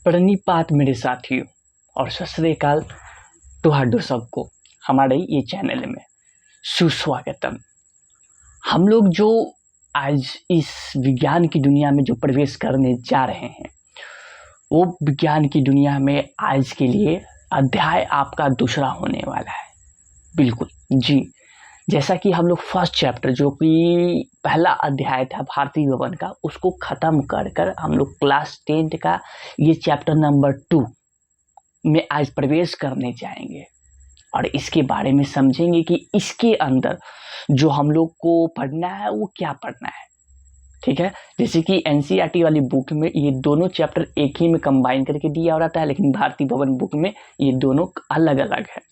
प्रणिपात मेरे साथियों और सत श्री अकाल तुहाडो सबको हमारे ये चैनल में सुस्वागतम। हम लोग जो आज इस विज्ञान की दुनिया में जो प्रवेश करने जा रहे हैं वो विज्ञान की दुनिया में आज के लिए अध्याय आपका दूसरा होने वाला है। बिल्कुल जी, जैसा कि हम लोग फर्स्ट चैप्टर जो कि पहला अध्याय था भारतीय भवन का उसको ख़त्म कर हम लोग क्लास 10 का ये चैप्टर नंबर 2 में आज प्रवेश करने जाएंगे और इसके बारे में समझेंगे कि इसके अंदर जो हम लोग को पढ़ना है वो क्या पढ़ना है। ठीक है, जैसे कि एनसीईआरटी वाली बुक में ये दोनों चैप्टर एक ही में कंबाइन करके दिया हो रहता है, लेकिन भारतीय भवन बुक में ये दोनों अलग अलग है।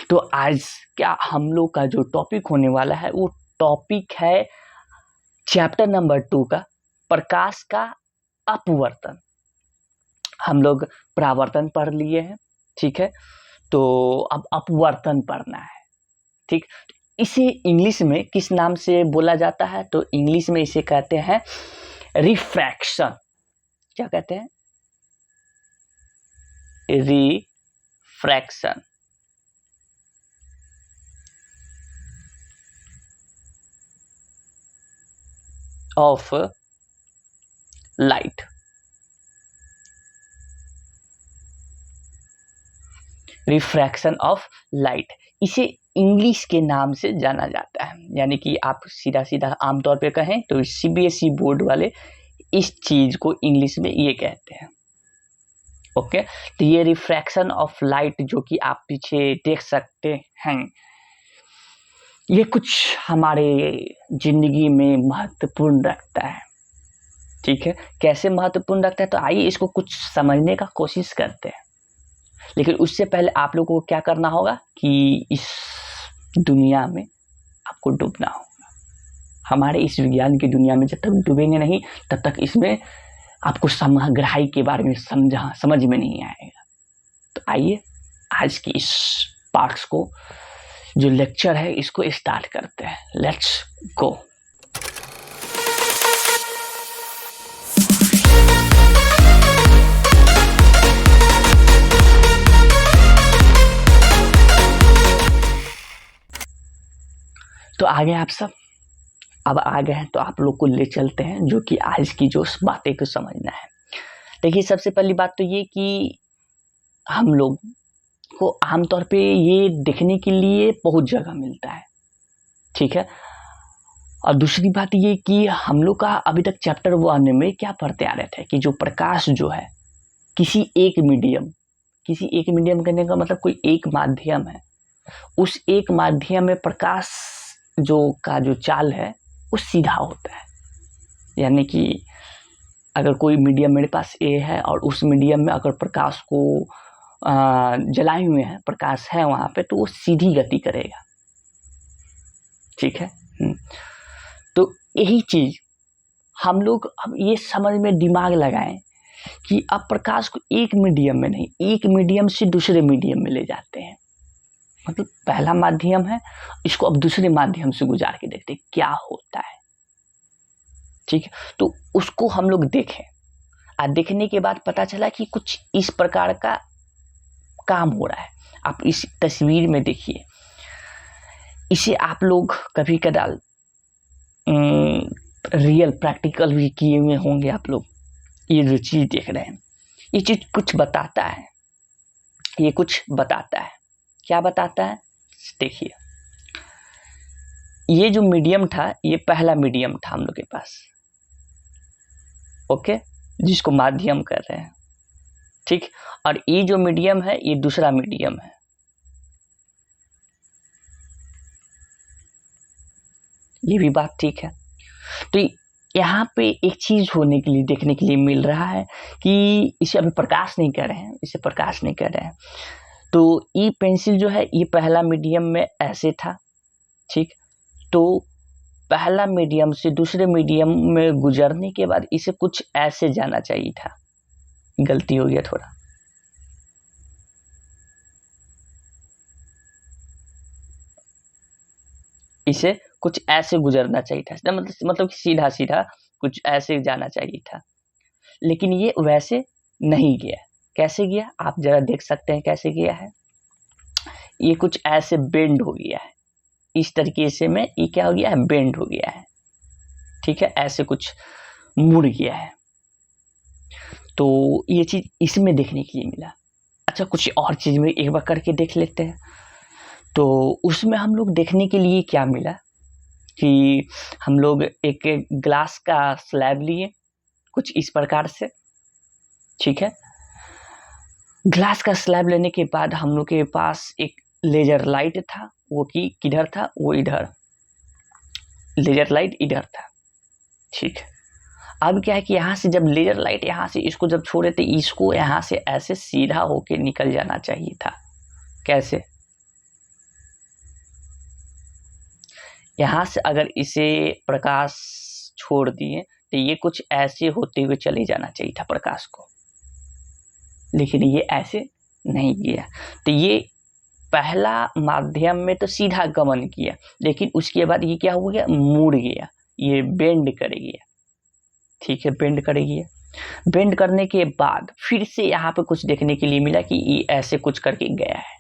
तो आज क्या हम लोग का जो टॉपिक होने वाला है वो टॉपिक है चैप्टर नंबर 2 का प्रकाश का अपवर्तन। हम लोग परावर्तन पढ़ लिए हैं, ठीक है, तो अब अपवर्तन पढ़ना है। ठीक, इसे इंग्लिश में किस नाम से बोला जाता है? तो इंग्लिश में इसे कहते हैं रिफ्रैक्शन। क्या कहते हैं? Refraction. Of light. Refraction of light, इसे इंग्लिश के नाम से जाना जाता है। यानी कि आप सीधा सीधा आमतौर पे कहें तो सीबीएसई बोर्ड वाले इस चीज को इंग्लिश में ये कहते हैं। ओके, तो ये रिफ्रैक्शन ऑफ लाइट जो कि आप पीछे देख सकते हैं, ये कुछ हमारे जिंदगी में महत्वपूर्ण रखता है। ठीक है, कैसे महत्वपूर्ण रखता है? तो आइए इसको कुछ समझने का कोशिश करते हैं। लेकिन उससे पहले आप लोगों को क्या करना होगा कि इस दुनिया में आपको डूबना होगा। हमारे इस विज्ञान की दुनिया में जब तक डूबेंगे नहीं तब तक इसमें आपको समग्रहाई के बारे में समझ में नहीं आएगा। तो आइए आज की इस पार्ट्स को जो लेक्चर है इसको स्टार्ट करते हैं। Let's go. तो आ गए आप सब, अब आ गए हैं तो आप लोग को ले चलते हैं जो कि आज की जो बातें को समझना है। देखिए, सबसे पहली बात तो ये कि हम लोग को आमतौर पे ये देखने के लिए बहुत जगह मिलता है। ठीक है, और दूसरी बात ये कि हम लोग का अभी तक चैप्टर 1 में क्या पढ़ते आ रहे थे कि जो प्रकाश जो है किसी एक मीडियम करने का मतलब कोई एक माध्यम है, उस एक माध्यम में प्रकाश जो चाल है वो सीधा होता है। यानी कि अगर कोई मीडियम मेरे पास ए है और उस मीडियम में अगर प्रकाश को जलाए हुए हैं, प्रकाश है वहां पे, तो वो सीधी गति करेगा। ठीक है, तो यही चीज हम लोग अब ये समझ में दिमाग लगाएं कि अब प्रकाश को एक मीडियम में नहीं, एक मीडियम से दूसरे मीडियम में ले जाते हैं। मतलब पहला माध्यम है, इसको अब दूसरे माध्यम से गुजार के देखते क्या होता है। ठीक है, तो उसको हम लोग देखें और देखने के बाद पता चला कि कुछ इस प्रकार का काम हो रहा है। आप इस तस्वीर में देखिए, इसे आप लोग कभी कदाल रियल प्रैक्टिकल भी किए हुए होंगे आप लोग। ये जो चीज देख रहे हैं ये चीज कुछ बताता है, ये कुछ बताता है। क्या बताता है? देखिए, ये जो मीडियम था ये पहला मीडियम था हम लोग के पास। ओके, जिसको माध्यम कर रहे हैं। ठीक, और ये जो मीडियम है ये दूसरा मीडियम है। ये भी बात ठीक है। तो यहाँ पे एक चीज होने के लिए देखने के लिए मिल रहा है कि इसे अभी प्रकाश नहीं कर रहे हैं, इसे प्रकाश नहीं कर रहे हैं। तो ई पेंसिल जो है ये पहला मीडियम में ऐसे था। ठीक, तो पहला मीडियम से दूसरे मीडियम में गुजरने के बाद इसे कुछ ऐसे जाना चाहिए था। गलती हो गया थोड़ा। इसे कुछ ऐसे गुजरना चाहिए था, मतलब सीधा सीधा कुछ ऐसे जाना चाहिए था, लेकिन ये वैसे नहीं गया। कैसे गया आप जरा देख सकते हैं कैसे गया है। ये कुछ ऐसे बेंड हो गया है, इस तरीके से में ये क्या हो गया है, बेंड हो गया है। ठीक है, ऐसे कुछ मुड़ गया है। तो ये चीज इसमें देखने के लिए मिला। अच्छा, कुछ और चीज में एक बार करके देख लेते हैं। तो उसमें हम लोग देखने के लिए क्या मिला कि हम लोग एक ग्लास का स्लैब लिए कुछ इस प्रकार से। ठीक है, ग्लास का स्लैब लेने के बाद हम लोग के पास एक लेजर लाइट था, वो कि किधर था, वो इधर, लेजर लाइट इधर था। ठीक है, अब क्या है कि यहाँ से जब लेजर लाइट यहाँ से इसको जब छोड़े तो इसको यहाँ से ऐसे सीधा होके निकल जाना चाहिए था। कैसे, यहाँ से अगर इसे प्रकाश छोड़ दिए तो ये कुछ ऐसे होते हुए चले जाना चाहिए था प्रकाश को, लेकिन ये ऐसे नहीं किया। तो ये पहला माध्यम में तो सीधा गमन किया, लेकिन उसके बाद ये क्या हो गया, मुड़ गया, ये बेंड कर गया। ठीक है, बेंड कर गया। बेंड करने के बाद फिर से यहाँ पे कुछ देखने के लिए मिला कि ये ऐसे कुछ करके गया है।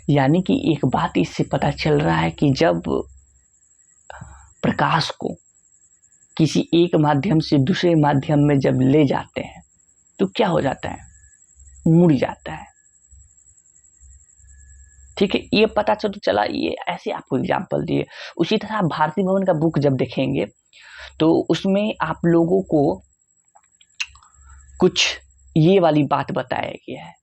यानी कि एक बात इससे पता चल रहा है कि जब प्रकाश को किसी एक माध्यम से दूसरे माध्यम में जब ले जाते हैं तो क्या हो जाता है, मुड़ जाता है। ठीक है, ये पता चला, ये ऐसे आपको एग्जाम्पल दिए। उसी तरह आप भारती भवन का बुक जब देखेंगे तो उसमें आप लोगों को कुछ ये वाली बात बताया गया है।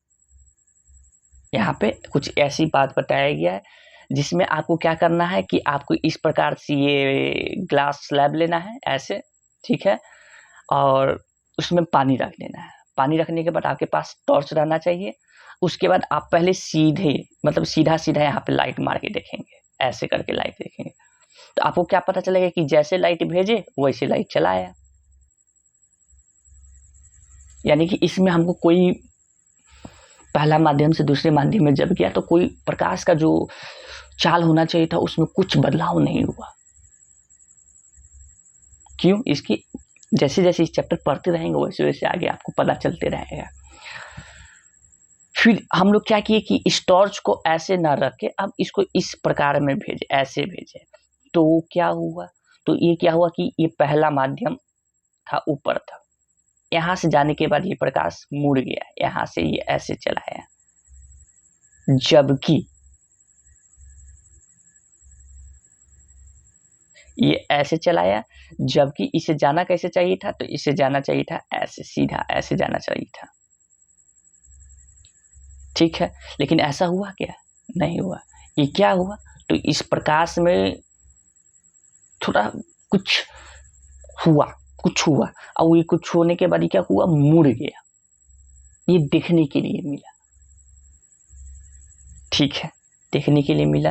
यहाँ पे कुछ ऐसी बात बताया गया है जिसमें आपको क्या करना है कि आपको इस प्रकार से ये ग्लास स्लैब लेना है ऐसे। ठीक है, और उसमें पानी रख लेना है। पानी रखने के बाद आपके पास टॉर्च रहना चाहिए। उसके बाद आप पहले सीधे मतलब सीधा सीधा यहाँ पे लाइट मार के देखेंगे, ऐसे करके लाइट देखेंगे तो आपको क्या पता चलेगा कि जैसे लाइट भेजे वैसे लाइट चला आया। यानी कि इसमें हमको कोई पहला माध्यम से दूसरे माध्यम में जब गया तो कोई प्रकाश का जो चाल होना चाहिए था उसमें कुछ बदलाव नहीं हुआ। क्यों, इसकी जैसे जैसे इस चैप्टर पढ़ते रहेंगे वैसे वैसे आगे आपको पता चलते रहेगा। फिर हम लोग क्या किए कि इस टॉर्च को ऐसे ना रखे, अब इसको इस प्रकार में भेजे, ऐसे भेजे। तो क्या हुआ, तो ये क्या हुआ कि ये पहला माध्यम था, ऊपर था। यहां से जाने के बाद ये प्रकाश मुड़ गया, यहां से ये ऐसे चला आया। जबकि ये ऐसे चलाया, जबकि इसे जाना कैसे चाहिए था, तो इसे जाना चाहिए था ऐसे, सीधा ऐसे जाना चाहिए था। ठीक है, लेकिन ऐसा हुआ क्या, नहीं हुआ। ये क्या हुआ, तो इस प्रकाश में थोड़ा कुछ हुआ, और ये कुछ होने के बाद क्या हुआ, मुड़ गया। ये देखने के लिए मिला। ठीक है, देखने के लिए मिला।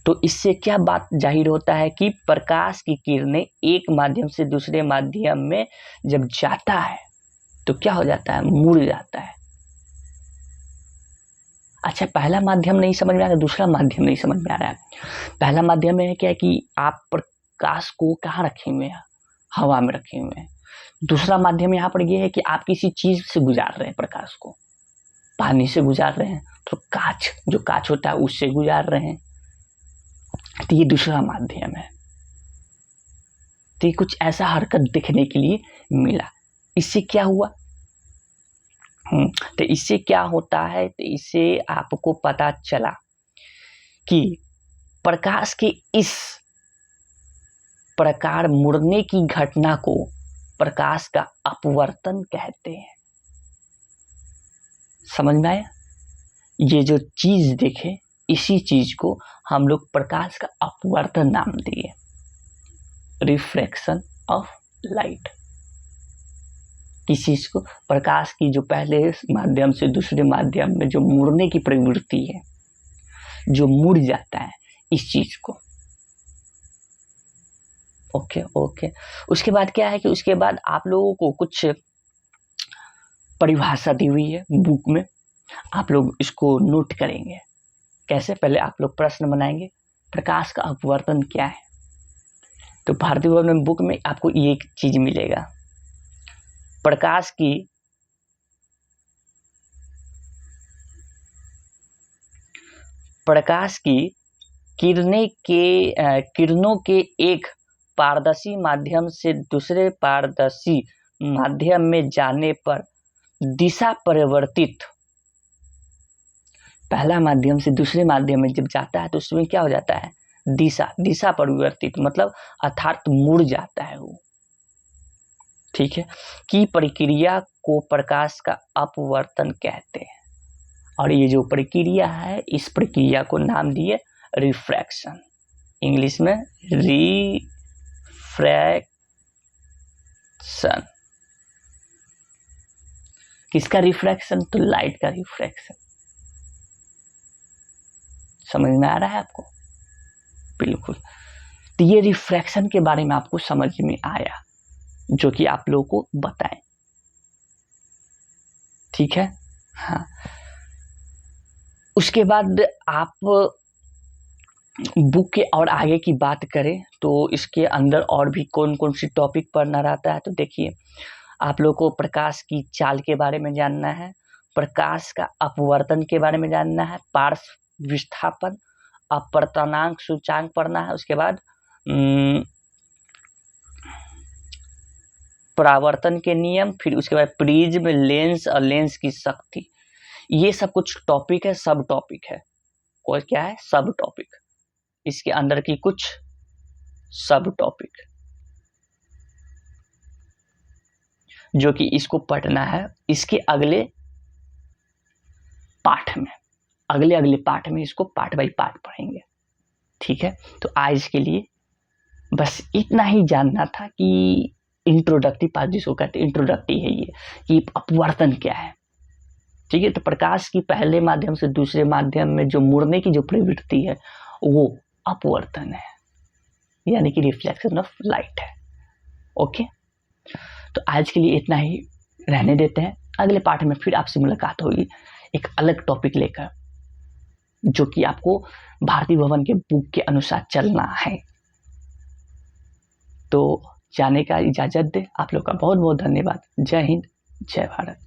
तो इससे क्या बात जाहिर होता है कि प्रकाश की किरणें एक माध्यम से दूसरे माध्यम में जब जाता है तो क्या हो जाता है, मुड़ जाता है। अच्छा, पहला माध्यम नहीं समझ में आ रहा, दूसरा माध्यम नहीं समझ में आ रहा है। पहला माध्यम में है क्या कि आप प्रकाश को कहाँ रखे हुए हैं, हवा में रखे हुए हैं। दूसरा माध्यम यहाँ पर यह है कि आप किसी चीज से गुजार रहे हैं प्रकाश को, पानी से गुजार रहे हैं, तो कांच, जो कांच होता है उससे गुजार रहे हैं। तो ये दूसरा माध्यम है। तो ये कुछ ऐसा हरकत देखने के लिए मिला। इससे क्या हुआ, तो इससे क्या होता है, तो इससे आपको पता चला कि प्रकाश के इस प्रकार मुड़ने की घटना को प्रकाश का अपवर्तन कहते हैं। समझ में आया, ये जो चीज देखे इसी चीज को हम लोग प्रकाश का अपवर्तन नाम दिए, रिफ्रैक्शन ऑफ लाइट। किस चीज को, प्रकाश की जो पहले माध्यम से दूसरे माध्यम में जो मुड़ने की प्रवृत्ति है, जो मुड़ जाता है, इस चीज को। ओके। उसके बाद क्या है कि उसके बाद आप लोगों को कुछ परिभाषा दी हुई है बुक में, आप लोग इसको नोट करेंगे। कैसे, पहले आप लोग प्रश्न बनाएंगे, प्रकाश का अपवर्तन क्या है। तो भारतीय भवन बुक में आपको ये चीज मिलेगा, प्रकाश की किरणों के एक पारदर्शी माध्यम से दूसरे पारदर्शी माध्यम में जाने पर दिशा परिवर्तित, पहला माध्यम से दूसरे माध्यम में जब जाता है तो उसमें क्या हो जाता है, दिशा परिवर्तित, मतलब अर्थात मुड़ जाता है वो, ठीक है, की प्रक्रिया को प्रकाश का अपवर्तन कहते हैं। और ये जो प्रक्रिया है, इस प्रक्रिया को नाम दिए रिफ्रैक्शन, इंग्लिश में रिफ्रैक्शन। किसका रिफ्रैक्शन? तो लाइट का रिफ्रैक्शन। समझ में आ रहा है आपको? बिल्कुल। तो ये रिफ्रैक्शन के बारे में आपको समझ में आया, जो कि आप लोगों को बताएं, ठीक है। हाँ, उसके बाद आप बुक के और आगे की बात करें तो इसके अंदर और भी कौन कौन सी टॉपिक पढ़ना रहता है। तो देखिए, आप लोगों को प्रकाश की चाल के बारे में जानना है, प्रकाश का अपवर्तन के बारे में जानना है, पार्श्व विस्थापन, अपवर्तनांक सूचांक पढ़ना है, उसके बाद परावर्तन के नियम, फिर उसके बाद प्रिज्म, लेंस और लेंस की शक्ति। ये सब कुछ टॉपिक है, सब टॉपिक है। और क्या है? सब टॉपिक। इसके अंदर की कुछ सब टॉपिक जो कि इसको पढ़ना है। इसके अगले पाठ में, अगले पाठ में इसको पार्ट बाय पार्ट पढ़ेंगे, ठीक है। तो आज के लिए बस इतना ही जानना था कि इंट्रोडक्टिव पार्ट जिसको कहते हैं, इंट्रोडक्टिव है ये, कि अपवर्तन क्या है, ठीक है। तो प्रकाश की पहले माध्यम से दूसरे माध्यम में जो मुड़ने की जो प्रवृत्ति है वो अपवर्तन है, यानी कि रिफ्लेक्शन ऑफ लाइट है। ओके, तो आज के लिए इतना ही रहने देते हैं। अगले पाठ में फिर आपसे मुलाकात होगी एक अलग टॉपिक लेकर, जो कि आपको भारती भवन के बुक के अनुसार चलना है। तो जाने का इजाजत दे। आप लोग का बहुत बहुत धन्यवाद। जय हिंद, जय भारत।